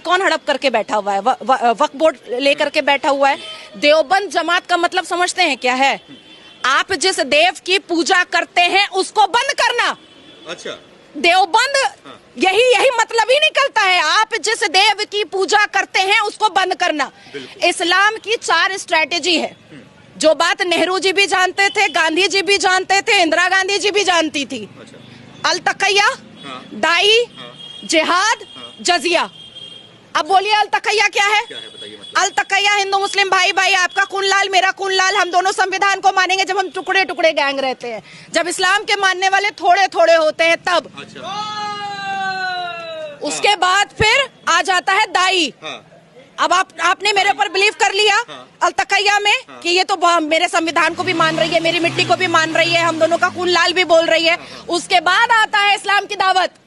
कौन हड़प करके बैठा हुआ है? वक्फ बोर्ड लेकर के बैठा हुआ है। देवबंद जमात का मतलब समझते हैं क्या है? आप जिस देव की पूजा करते हैं उसको बंद करना। अच्छा, देवबंद यही मतलब ही निकलता है। आप जिस देव की पूजा करते हैं उसको बंद करना। इस्लाम की 4 स्ट्रैटेजी है, जो बात नेहरू जी भी जानते थे, गांधी जी भी जानते थे, इंदिरा गांधी जी भी जानती थी। अल तकैया, दाई, जिहाद, जजिया। अब बोलिए अल तकैया क्या है? अल तकैया हिंदू मुस्लिम भाई भाई, आपका खून लाल मेरा खून लाल, हम दोनों संविधान को मानेंगे। जब हम टुकड़े टुकड़े गैंग रहते हैं, जब इस्लाम के मानने वाले थोड़े थोड़े होते हैं तब। उसके बाद फिर आ जाता है दाई। अब आपने मेरे ऊपर बिलीव कर लिया अल तकैया में कि ये तो मेरे संविधान को भी मान रही है, मेरी मिट्टी को भी मान रही है, हम दोनों का खून लाल भी बोल रही है। उसके बाद आता है इस्लाम की दावत।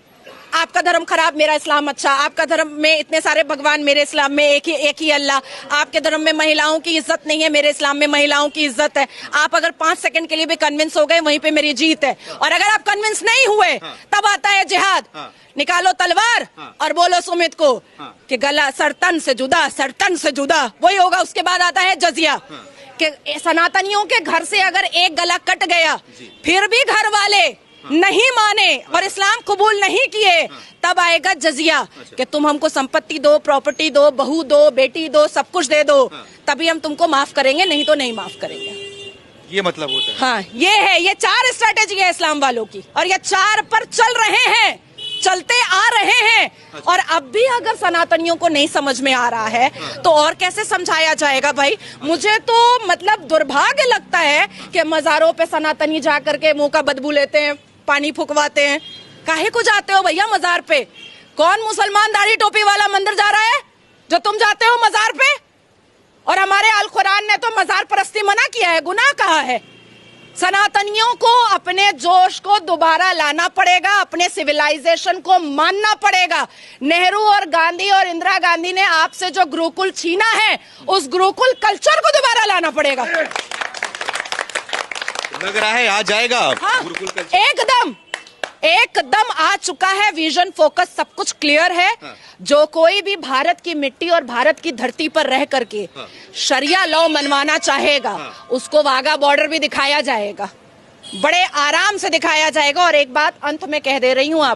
आपका धर्म खराब, मेरा इस्लाम अच्छा। आपका धर्म में इतने सारे भगवान, मेरे इस्लाम में एक ही अल्लाह। आपके धर्म में महिलाओं की इज्जत नहीं है, मेरे इस्लाम में महिलाओं की इज्जत है। आप अगर 5 सेकंड के लिए भी कन्विंस हो गए, वहीं पे मेरी जीत है। और अगर आप कन्विंस नहीं हुए, तब आता है जिहाद। निकालो तलवार और बोलो सुमित को कि गला सरतन से जुदा, सरतन से जुदा, वही होगा। उसके बाद आता है जजिया कि सनातनियों के घर से अगर एक गला कट गया, फिर भी घर वाले नहीं माने और इस्लाम कबूल नहीं किए, तब आएगा जजिया कि तुम हमको संपत्ति दो, प्रॉपर्टी दो, बहू दो, बेटी दो, सब कुछ दे दो, तभी हम तुमको माफ करेंगे, नहीं तो नहीं माफ करेंगे। ये मतलब होता है। हाँ, ये 4 स्ट्रैटेजी है इस्लाम वालों की, और ये 4 पर चल रहे हैं, चलते आ रहे हैं। और अब भी अगर सनातनियों को नहीं समझ में आ रहा है तो और कैसे समझाया जाएगा भाई? मुझे तो मतलब दुर्भाग्य लगता है कि मजारों पे सनातनी जाकर के मुंह का बदबू लेते हैं, पानी फुकवाते हैं। काहे को जाते हो भैया मजार पे? कौन मुसलमान दाढ़ी टोपी वाला मंदिर जा रहा है जो तुम जाते हो मजार पे? और हमारे अल कुरान ने तो मजार परस्ती मना किया है, गुनाह कहा है। सनातनियों को अपने जोश को दोबारा लाना पड़ेगा, अपने सिविलाइजेशन को मानना पड़ेगा। नेहरू और गांधी और इंदिरा गांधी ने आपसे जो गुरुकुल छीना है, उस गुरुकुल कल्चर को दोबारा लाना पड़ेगा। लग रहा है आ जाएगा। हाँ, एकदम आ चुका है। विजन, फोकस, सब कुछ क्लियर है। जो कोई भी भारत की मिट्टी और भारत की धरती पर रह करके शरिया लॉ मनवाना चाहेगा, उसको वाघा बॉर्डर भी दिखाया जाएगा, बड़े आराम से दिखाया जाएगा। और एक बात अंत में कह दे रही हूँ आप